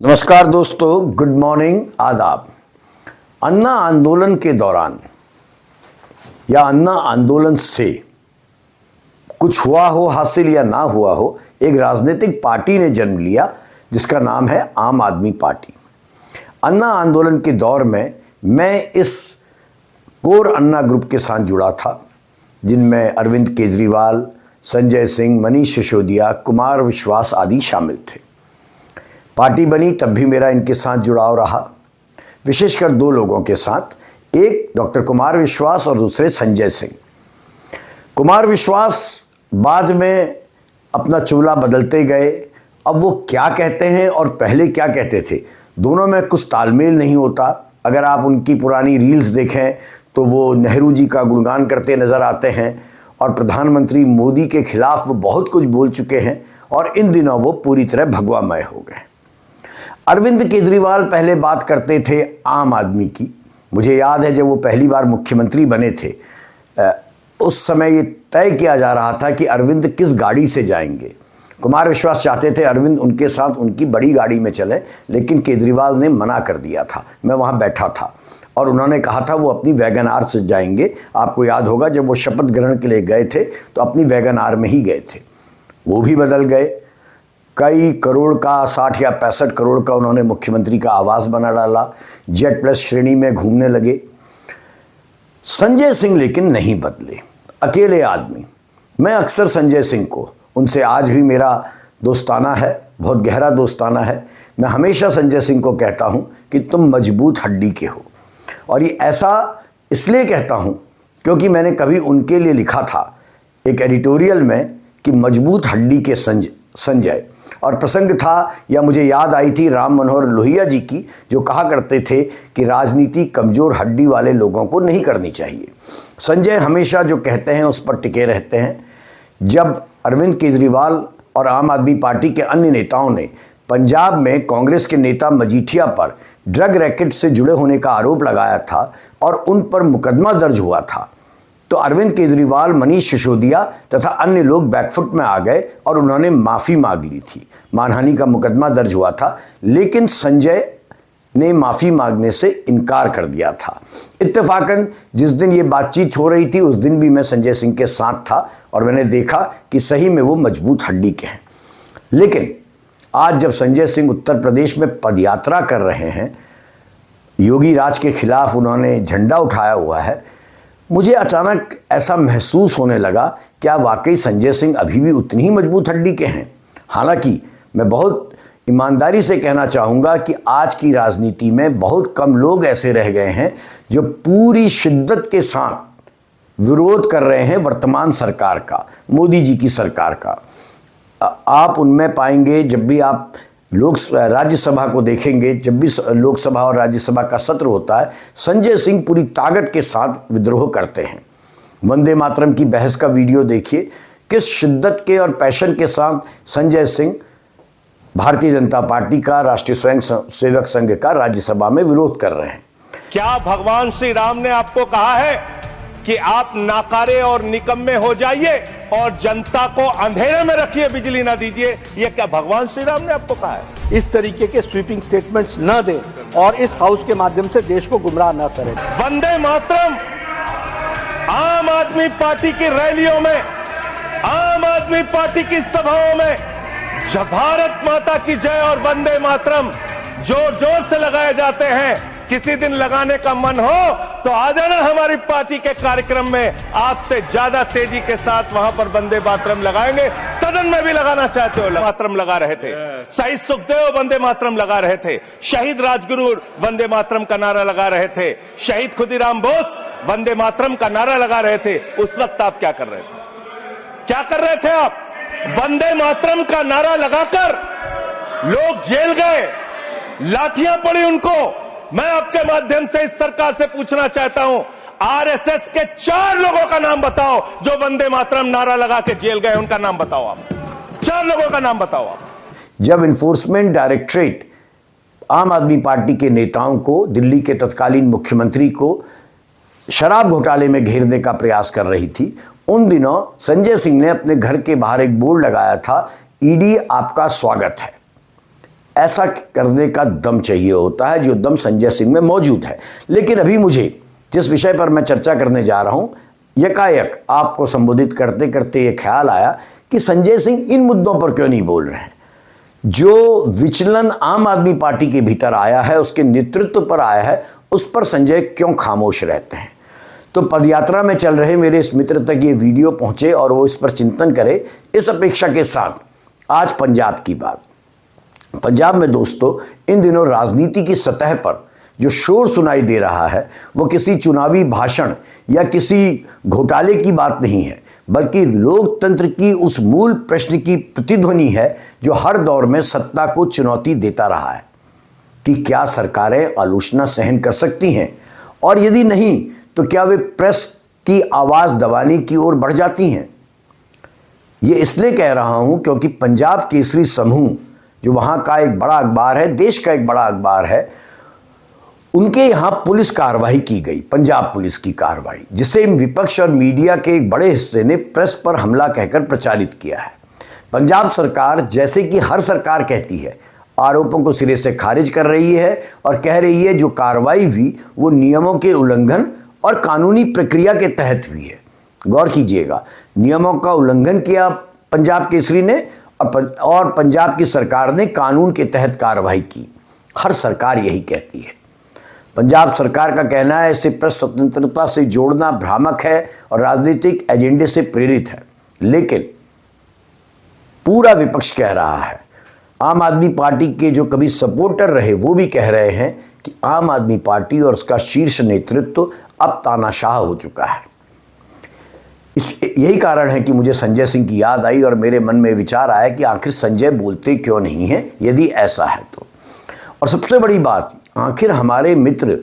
नमस्कार दोस्तों, good morning, आदाब। अन्ना आंदोलन के दौरान या अन्ना आंदोलन से कुछ हुआ हो हासिल या ना हुआ हो, एक राजनीतिक पार्टी ने जन्म लिया जिसका नाम है आम आदमी पार्टी। अन्ना आंदोलन के दौर में मैं इस कोर अन्ना ग्रुप के साथ जुड़ा था, जिनमें अरविंद केजरीवाल, संजय सिंह, मनीष सिसोदिया, कुमार विश्वास आदि शामिल थे। पार्टी बनी तब भी मेरा इनके साथ जुड़ाव रहा, विशेषकर दो लोगों के साथ, एक डॉक्टर कुमार विश्वास और दूसरे संजय सिंह। कुमार विश्वास बाद में अपना चोला बदलते गए। अब वो क्या कहते हैं और पहले क्या कहते थे, दोनों में कुछ तालमेल नहीं होता। अगर आप उनकी पुरानी रील्स देखें तो वो नेहरू जी का गुणगान करते नज़र आते हैं और प्रधानमंत्री मोदी के खिलाफ वो बहुत कुछ बोल चुके हैं और इन दिनों वो पूरी तरह भगवामय हो गए। अरविंद केजरीवाल पहले बात करते थे आम आदमी की। मुझे याद है जब वो पहली बार मुख्यमंत्री बने थे, उस समय ये तय किया जा रहा था कि अरविंद किस गाड़ी से जाएंगे। कुमार विश्वास चाहते थे अरविंद उनके साथ उनकी बड़ी गाड़ी में चले, लेकिन केजरीवाल ने मना कर दिया था। मैं वहाँ बैठा था और उन्होंने कहा था वो अपनी वैगन आर से जाएंगे। आपको याद होगा जब वो शपथ ग्रहण के लिए गए थे तो अपनी वैगन आर में ही गए थे। वो भी बदल गए। कई करोड़ का, 60 या 65 करोड़ का उन्होंने मुख्यमंत्री का आवास बना डाला, जेड प्लस श्रेणी में घूमने लगे। संजय सिंह लेकिन नहीं बदले, अकेले आदमी। मैं अक्सर संजय सिंह को, उनसे आज भी मेरा दोस्ताना है, बहुत गहरा दोस्ताना है। मैं हमेशा संजय सिंह को कहता हूं कि तुम मजबूत हड्डी के हो, और ये ऐसा इसलिए कहता हूं क्योंकि मैंने कभी उनके लिए लिखा था एक एडिटोरियल में कि मजबूत हड्डी के संजय, और प्रसंग था या मुझे याद आई थी राम मनोहर लोहिया जी की, जो कहा करते थे कि राजनीति कमज़ोर हड्डी वाले लोगों को नहीं करनी चाहिए। संजय हमेशा जो कहते हैं उस पर टिके रहते हैं। जब अरविंद केजरीवाल और आम आदमी पार्टी के अन्य नेताओं ने पंजाब में कांग्रेस के नेता मजीठिया पर ड्रग रैकेट से जुड़े होने का आरोप लगाया था और उन पर मुकदमा दर्ज हुआ था, तो अरविंद केजरीवाल, मनीष सिसोदिया तथा अन्य लोग बैकफुट में आ गए और उन्होंने माफ़ी मांग ली थी। मानहानि का मुकदमा दर्ज हुआ था, लेकिन संजय ने माफ़ी मांगने से इनकार कर दिया था। इत्तेफाकन जिस दिन ये बातचीत हो रही थी उस दिन भी मैं संजय सिंह के साथ था और मैंने देखा कि सही में वो मजबूत हड्डी के हैं। लेकिन आज जब संजय सिंह उत्तर प्रदेश में पदयात्रा कर रहे हैं, योगी राज के खिलाफ उन्होंने झंडा उठाया हुआ है, मुझे अचानक ऐसा महसूस होने लगा क्या वाकई संजय सिंह अभी भी उतनी ही मजबूत हड्डी के हैं। हालांकि मैं बहुत ईमानदारी से कहना चाहूँगा कि आज की राजनीति में बहुत कम लोग ऐसे रह गए हैं जो पूरी शिद्दत के साथ विरोध कर रहे हैं वर्तमान सरकार का, मोदी जी की सरकार का। आप उनमें पाएंगे, जब भी आप राज्यसभा को देखेंगे, जब भी लोकसभा और राज्यसभा का सत्र होता है, संजय सिंह पूरी ताकत के साथ विद्रोह करते हैं। वंदे मातरम की बहस का वीडियो देखिए, किस शिद्दत के और पैशन के साथ संजय सिंह भारतीय जनता पार्टी का, राष्ट्रीय स्वयं सेवक संघ का राज्यसभा में विरोध कर रहे हैं। क्या भगवान श्री राम ने आपको कहा है कि आप नाकारे और निकम्मे हो जाइए और जनता को अंधेरे में रखिए, बिजली ना दीजिए? ये क्या भगवान श्री राम ने आपको कहा है? इस तरीके के स्वीपिंग स्टेटमेंट्स न दें और इस हाउस के माध्यम से देश को गुमराह न करें। वंदे मातरम आम आदमी पार्टी की रैलियों में, आम आदमी पार्टी की सभाओं में जब भारत माता की जय और वंदे मातरम जोर जोर से लगाए जाते हैं। किसी दिन लगाने का मन हो तो आ जाना हमारी पार्टी के कार्यक्रम में, आपसे ज्यादा तेजी के साथ वहां पर वंदे मातरम लगाएंगे। सदन में भी लगाना चाहते हो, मातरम लगा रहे थे। शहीद सुखदेव वंदे मातरम लगा रहे थे, शहीद राजगुरु वंदे मातरम का नारा लगा रहे थे, शहीद खुदीराम बोस वंदे मातरम का नारा लगा रहे थे। उस वक्त आप क्या कर रहे थे? क्या कर रहे थे आप? वंदे मातरम का नारा लगाकर लोग जेल गए, लाठियां पड़ी उनको। मैं आपके माध्यम से इस सरकार से पूछना चाहता हूं, आरएसएस के 4 लोगों का नाम बताओ जो वंदे मातरम नारा लगा के जेल गए। उनका नाम बताओ आप, 4 लोगों का नाम बताओ आप। जब इन्फोर्समेंट डायरेक्टरेट आम आदमी पार्टी के नेताओं को, दिल्ली के तत्कालीन मुख्यमंत्री को शराब घोटाले में घेरने का प्रयास कर रही थी, उन दिनों संजय सिंह ने अपने घर के बाहर एक बोर्ड लगाया था, ईडी आपका स्वागत है। ऐसा करने का दम चाहिए होता है जो दम संजय सिंह में मौजूद है। लेकिन अभी मुझे जिस विषय पर मैं चर्चा करने जा रहा हूं, यकायक आपको संबोधित करते करते ये ख्याल आया कि संजय सिंह इन मुद्दों पर क्यों नहीं बोल रहे हैं। जो विचलन आम आदमी पार्टी के भीतर आया है, उसके नेतृत्व पर आया है, उस पर संजय क्यों खामोश रहते हैं। तो पदयात्रा में चल रहे मेरे इस मित्र तक ये वीडियो पहुंचे और वो इस पर चिंतन करे, इस अपेक्षा के साथ आज पंजाब की बात। पंजाब में दोस्तों इन दिनों राजनीति की सतह पर जो शोर सुनाई दे रहा है वो किसी चुनावी भाषण या किसी घोटाले की बात नहीं है, बल्कि लोकतंत्र की उस मूल प्रश्न की प्रतिध्वनि है जो हर दौर में सत्ता को चुनौती देता रहा है कि क्या सरकारें आलोचना सहन कर सकती हैं, और यदि नहीं तो क्या वे प्रेस की आवाज़ दबाने की ओर बढ़ जाती हैं। ये इसलिए कह रहा हूं क्योंकि पंजाब केसरी समूह जो वहाँ का एक बड़ा अखबार है, देश का एक बड़ा अखबार है, उनके यहाँ पुलिस कार्रवाई की गई, पंजाब पुलिस की कार्रवाई, जिसे विपक्ष और मीडिया के एक बड़े हिस्से ने प्रेस पर हमला कहकर प्रचारित किया है। पंजाब सरकार, जैसे कि हर सरकार कहती है, आरोपों को सिरे से खारिज कर रही है और कह रही है जो कार्रवाई हुई वो नियमों के उल्लंघन और कानूनी प्रक्रिया के तहत हुई है। गौर कीजिएगा, नियमों का उल्लंघन किया पंजाब केसरी ने और पंजाब की सरकार ने कानून के तहत कार्रवाई की। हर सरकार यही कहती है। पंजाब सरकार का कहना है इसे प्रेस स्वतंत्रता से जोड़ना भ्रामक है और राजनीतिक एजेंडे से प्रेरित है। लेकिन पूरा विपक्ष कह रहा है, आम आदमी पार्टी के जो कभी सपोर्टर रहे वो भी कह रहे हैं कि आम आदमी पार्टी और उसका शीर्ष नेतृत्व अब तानाशाह हो चुका है। यही कारण है कि मुझे संजय सिंह की याद आई और मेरे मन में विचार आया कि आखिर संजय बोलते क्यों नहीं हैं यदि ऐसा है तो। और सबसे बड़ी बात, आखिर हमारे मित्र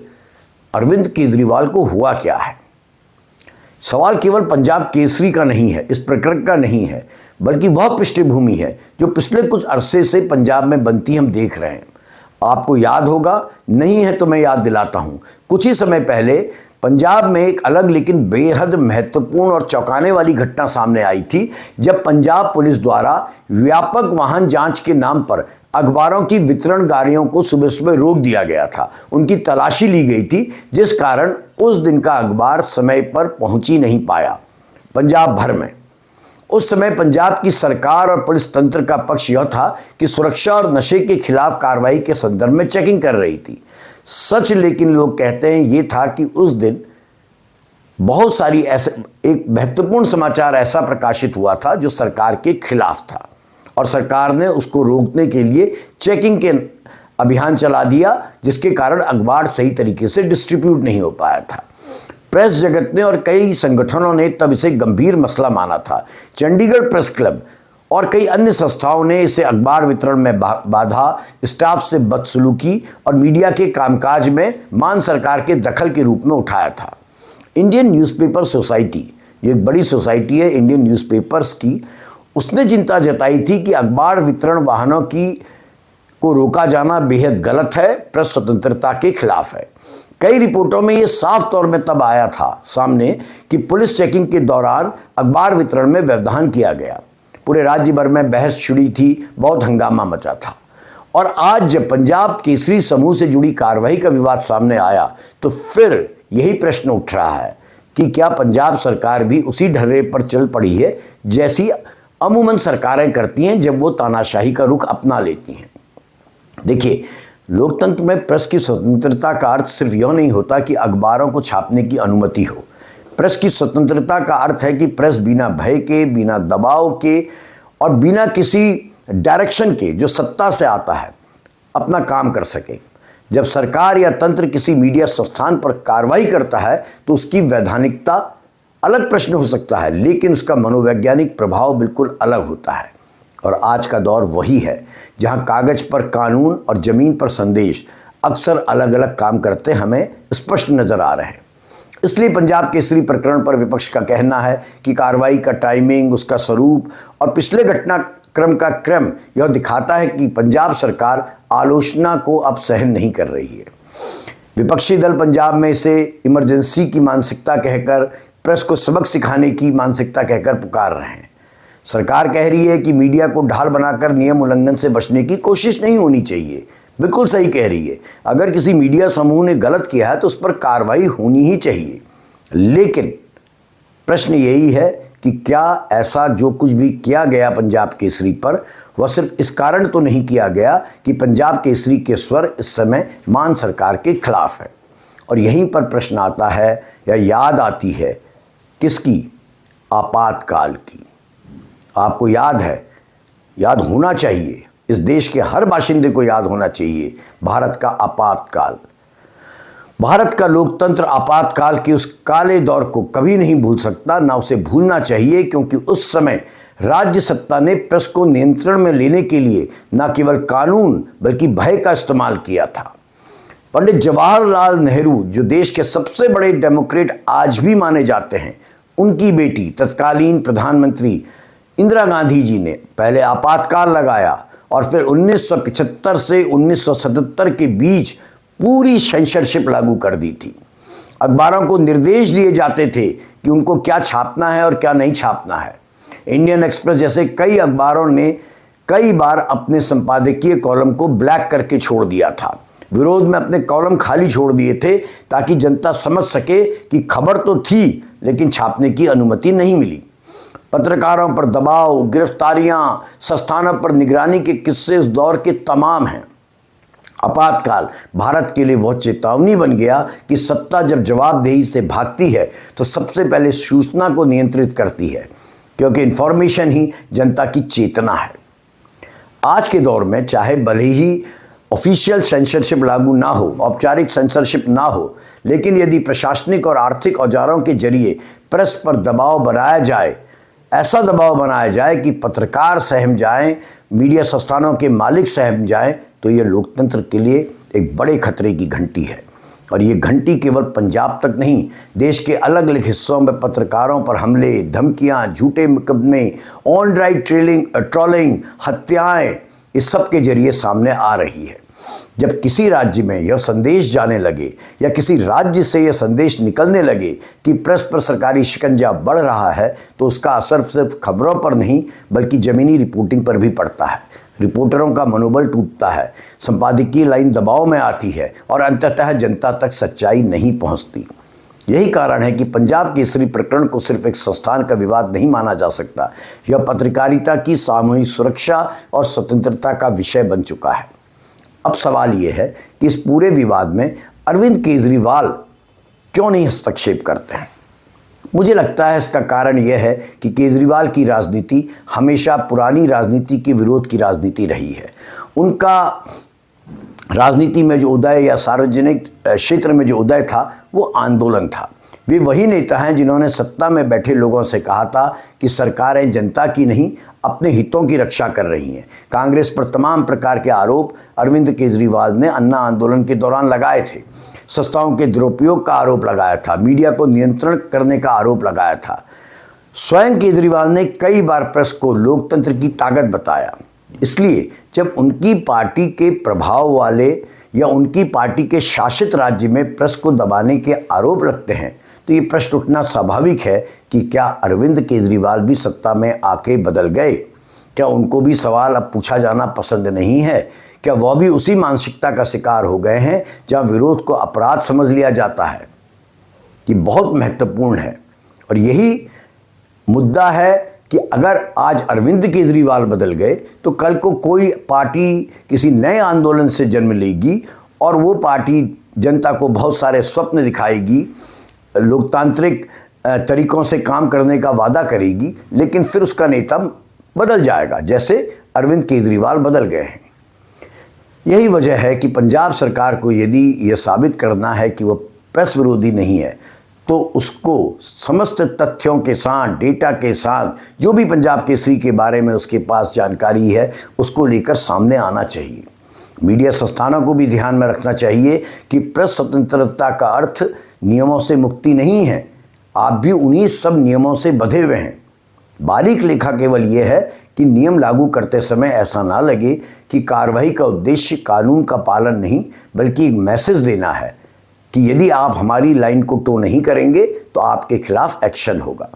अरविंद केजरीवाल को हुआ क्या है। सवाल केवल पंजाब केसरी का नहीं है, इस प्रकरण का नहीं है, बल्कि वह पृष्ठभूमि है जो पिछले कुछ अरसे से पंजाब में बनती हम देख रहे हैं। आपको याद होगा, नहीं है तो मैं याद दिलाता हूं, कुछ ही समय पहले पंजाब में एक अलग लेकिन बेहद महत्वपूर्ण और चौंकाने वाली घटना सामने आई थी, जब पंजाब पुलिस द्वारा व्यापक वाहन जांच के नाम पर अखबारों की वितरण गाड़ियों को सुबह सुबह रोक दिया गया था। उनकी तलाशी ली गई थी, जिस कारण उस दिन का अखबार समय पर पहुंच ही नहीं पाया पंजाब भर में। उस समय पंजाब की सरकार और पुलिस तंत्र का पक्ष यह था कि सुरक्षा और नशे के खिलाफ कार्रवाई के संदर्भ में चेकिंग कर रही थी। सच, लेकिन लोग कहते हैं ये था कि उस दिन बहुत सारी ऐसे एक महत्वपूर्ण समाचार ऐसा प्रकाशित हुआ था जो सरकार के खिलाफ था और सरकार ने उसको रोकने के लिए चेकिंग के अभियान चला दिया, जिसके कारण अखबार सही तरीके से डिस्ट्रीब्यूट नहीं हो पाया था। प्रेस जगत ने और कई संगठनों ने तब इसे गंभीर मसला माना था। चंडीगढ़ प्रेस क्लब और कई अन्य संस्थाओं ने इसे अखबार वितरण में बाधा, स्टाफ से बदसलूकी और मीडिया के कामकाज में मान सरकार के दखल के रूप में उठाया था। इंडियन न्यूज़पेपर सोसाइटी, ये एक बड़ी सोसाइटी है इंडियन न्यूज़पेपर्स की, उसने चिंता जताई थी कि अखबार वितरण वाहनों को रोका जाना बेहद गलत है, प्रेस स्वतंत्रता के खिलाफ है। कई रिपोर्टों में यह साफ तौर में तब आया था सामने कि पुलिस चेकिंग के दौरान अखबार वितरण में व्यवधान किया गया। पूरे राज्य भर में बहस छिड़ी थी, बहुत हंगामा मचा था। और आज जब पंजाब केसरी समूह से जुड़ी कार्रवाई का विवाद सामने आया तो फिर यही प्रश्न उठ रहा है कि क्या पंजाब सरकार भी उसी ढर्रे पर चल पड़ी है जैसी अमूमन सरकारें करती हैं जब वो तानाशाही का रुख अपना लेती हैं। देखिए, लोकतंत्र में प्रेस की स्वतंत्रता का अर्थ सिर्फ यह नहीं होता कि अखबारों को छापने की अनुमति हो। प्रेस की स्वतंत्रता का अर्थ है कि प्रेस बिना भय के, बिना दबाव के और बिना किसी डायरेक्शन के जो सत्ता से आता है अपना काम कर सके। जब सरकार या तंत्र किसी मीडिया संस्थान पर कार्रवाई करता है तो उसकी वैधानिकता अलग प्रश्न हो सकता है, लेकिन उसका मनोवैज्ञानिक प्रभाव बिल्कुल अलग होता है। और आज का दौर वही है जहां कागज पर कानून और जमीन पर संदेश अक्सर अलग अलग काम करते हमें स्पष्ट नजर आ रहे हैं। इसलिए पंजाब केसरी प्रकरण पर विपक्ष का कहना है कि कार्रवाई का टाइमिंग, उसका स्वरूप और पिछले घटनाक्रम का क्रम यह दिखाता है कि पंजाब सरकार आलोचना को अब सहन नहीं कर रही है। विपक्षी दल पंजाब में इसे इमरजेंसी की मानसिकता कहकर, प्रेस को सबक सिखाने की मानसिकता कहकर पुकार रहे हैं। सरकार कह रही है कि मीडिया को ढाल बनाकर नियम उल्लंघन से बचने की कोशिश नहीं होनी चाहिए। बिल्कुल सही कह रही है। अगर किसी मीडिया समूह ने गलत किया है तो उस पर कार्रवाई होनी ही चाहिए। लेकिन प्रश्न यही है कि क्या ऐसा जो कुछ भी किया गया पंजाब केसरी पर, वह सिर्फ इस कारण तो नहीं किया गया कि पंजाब केसरी के स्वर इस समय मान सरकार के खिलाफ है। और यहीं पर प्रश्न आता है या याद आती है किसकी? आपातकाल की। आपको याद है, याद होना चाहिए, इस देश के हर बाशिंदे को याद होना चाहिए भारत का आपातकाल। भारत का लोकतंत्र आपातकाल के उस काले दौर को कभी नहीं भूल सकता, ना उसे भूलना चाहिए, क्योंकि उस समय राज्य सत्ता ने प्रेस को नियंत्रण में लेने के लिए न केवल कानून बल्कि भय का इस्तेमाल किया था। पंडित जवाहरलाल नेहरू, जो देश के सबसे बड़े डेमोक्रेट आज भी माने जाते हैं, उनकी बेटी तत्कालीन प्रधानमंत्री इंदिरा गांधी जी ने पहले आपातकाल लगाया और फिर 1975 से 1977 के बीच पूरी सेंसरशिप लागू कर दी थी। अखबारों को निर्देश दिए जाते थे कि उनको क्या छापना है और क्या नहीं छापना है। इंडियन एक्सप्रेस जैसे कई अखबारों ने कई बार अपने संपादकीय कॉलम को ब्लैक करके छोड़ दिया था। विरोध में अपने कॉलम खाली छोड़ दिए थे ताकि जनता समझ सके कि खबर तो थी लेकिन छापने की अनुमति नहीं मिली। पत्रकारों पर दबाव, गिरफ्तारियां, संस्थानों पर निगरानी के किस्से उस दौर के तमाम हैं। आपातकाल भारत के लिए वह चेतावनी बन गया कि सत्ता जब जवाबदेही से भागती है तो सबसे पहले सूचना को नियंत्रित करती है, क्योंकि इंफॉर्मेशन ही जनता की चेतना है। आज के दौर में चाहे भले ही ऑफिशियल सेंसरशिप लागू ना हो, औपचारिक सेंसरशिप ना हो, लेकिन यदि प्रशासनिक और आर्थिक औजारों के जरिए प्रेस पर दबाव बनाया जाए, ऐसा दबाव बनाया जाए कि पत्रकार सहम जाएं, मीडिया संस्थानों के मालिक सहम जाएं, तो ये लोकतंत्र के लिए एक बड़े खतरे की घंटी है। और ये घंटी केवल पंजाब तक नहीं, देश के अलग अलग हिस्सों में पत्रकारों पर हमले, धमकियां, झूठे मुकदमे, ऑन राइट ट्रोलिंग, हत्याएं, इस सब के जरिए सामने आ रही है। जब किसी राज्य में यह संदेश जाने लगे या किसी राज्य से यह संदेश निकलने लगे कि प्रेस पर सरकारी शिकंजा बढ़ रहा है, तो उसका असर सिर्फ खबरों पर नहीं बल्कि ज़मीनी रिपोर्टिंग पर भी पड़ता है। रिपोर्टरों का मनोबल टूटता है, संपादकीय लाइन दबाव में आती है और अंततः जनता तक सच्चाई नहीं पहुंचती। यही कारण है कि पंजाब केसरी प्रकरण को सिर्फ एक संस्थान का विवाद नहीं माना जा सकता। यह पत्रकारिता की सामूहिक सुरक्षा और स्वतंत्रता का विषय बन चुका है। अब सवाल यह है कि इस पूरे विवाद में अरविंद केजरीवाल क्यों नहीं हस्तक्षेप करते हैं। मुझे लगता है इसका कारण यह है कि केजरीवाल की राजनीति हमेशा पुरानी राजनीति के विरोध की राजनीति रही है। उनका राजनीति में जो उदय या सार्वजनिक क्षेत्र में जो उदय था वो आंदोलन था। वे वही नेता हैं जिन्होंने सत्ता में बैठे लोगों से कहा था कि सरकारें जनता की नहीं अपने हितों की रक्षा कर रही हैं। कांग्रेस पर तमाम प्रकार के आरोप अरविंद केजरीवाल ने अन्ना आंदोलन के दौरान लगाए थे। संस्थाओं के दुरुपयोग का आरोप लगाया था, मीडिया को नियंत्रण करने का आरोप लगाया था। स्वयं केजरीवाल ने कई बार प्रेस को लोकतंत्र की ताकत बताया। इसलिए जब उनकी पार्टी के प्रभाव वाले या उनकी पार्टी के शासित राज्य में प्रेस को दबाने के आरोप लगते हैं तो ये प्रश्न उठना स्वाभाविक है कि क्या अरविंद केजरीवाल भी सत्ता में आके बदल गए? क्या उनको भी सवाल अब पूछा जाना पसंद नहीं है? क्या वह भी उसी मानसिकता का शिकार हो गए हैं जहां विरोध को अपराध समझ लिया जाता है? ये बहुत महत्वपूर्ण है और यही मुद्दा है कि अगर आज अरविंद केजरीवाल बदल गए तो कल को कोई पार्टी किसी नए आंदोलन से जन्म लेगी और वो पार्टी जनता को बहुत सारे स्वप्न दिखाएगी, लोकतांत्रिक तरीकों से काम करने का वादा करेगी, लेकिन फिर उसका नेता बदल जाएगा, जैसे अरविंद केजरीवाल बदल गए हैं। यही वजह है कि पंजाब सरकार को यदि यह साबित करना है कि वह प्रेस विरोधी नहीं है तो उसको समस्त तथ्यों के साथ, डेटा के साथ, जो भी पंजाब केसरी के बारे में उसके पास जानकारी है उसको लेकर सामने आना चाहिए। मीडिया संस्थानों को भी ध्यान में रखना चाहिए कि प्रेस स्वतंत्रता का अर्थ नियमों से मुक्ति नहीं है। आप भी उन्हीं सब नियमों से बंधे हुए हैं। बारीक लेखा केवल यह है कि नियम लागू करते समय ऐसा ना लगे कि कार्रवाई का उद्देश्य कानून का पालन नहीं बल्कि एक मैसेज देना है कि यदि आप हमारी लाइन को टो नहीं करेंगे तो आपके खिलाफ एक्शन होगा।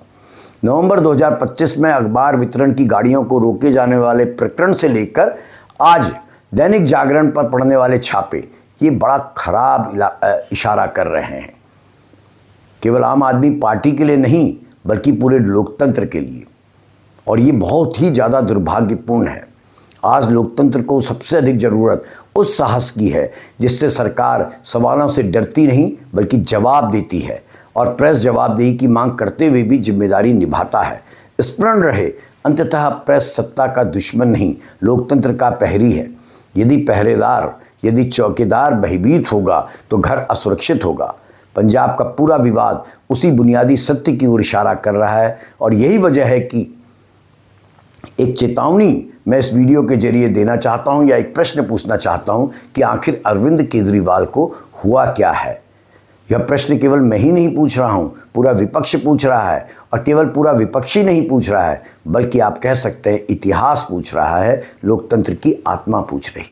नवंबर 2025 में अखबार वितरण की गाड़ियों को रोके जाने वाले प्रकरण से लेकर आज दैनिक जागरण पर पड़ने वाले छापे, ये बड़ा खराब इशारा कर रहे हैं, केवल आम आदमी पार्टी के लिए नहीं बल्कि पूरे लोकतंत्र के लिए। और ये बहुत ही ज़्यादा दुर्भाग्यपूर्ण है। आज लोकतंत्र को सबसे अधिक ज़रूरत उस साहस की है जिससे सरकार सवालों से डरती नहीं बल्कि जवाब देती है और प्रेस जवाबदेही की मांग करते हुए भी जिम्मेदारी निभाता है। स्मरण रहे, अंततः प्रेस सत्ता का दुश्मन नहीं, लोकतंत्र का प्रहरी है। यदि चौकीदार भयभीत होगा तो घर असुरक्षित होगा। पंजाब का पूरा विवाद उसी बुनियादी सत्य की ओर इशारा कर रहा है और यही वजह है कि एक चेतावनी मैं इस वीडियो के जरिए देना चाहता हूं या एक प्रश्न पूछना चाहता हूं कि आखिर अरविंद केजरीवाल को हुआ क्या है। यह प्रश्न केवल मैं ही नहीं पूछ रहा हूं, पूरा विपक्ष पूछ रहा है और केवल पूरा विपक्ष ही नहीं पूछ रहा है बल्कि आप कह सकते हैं इतिहास पूछ रहा है, लोकतंत्र की आत्मा पूछ रही।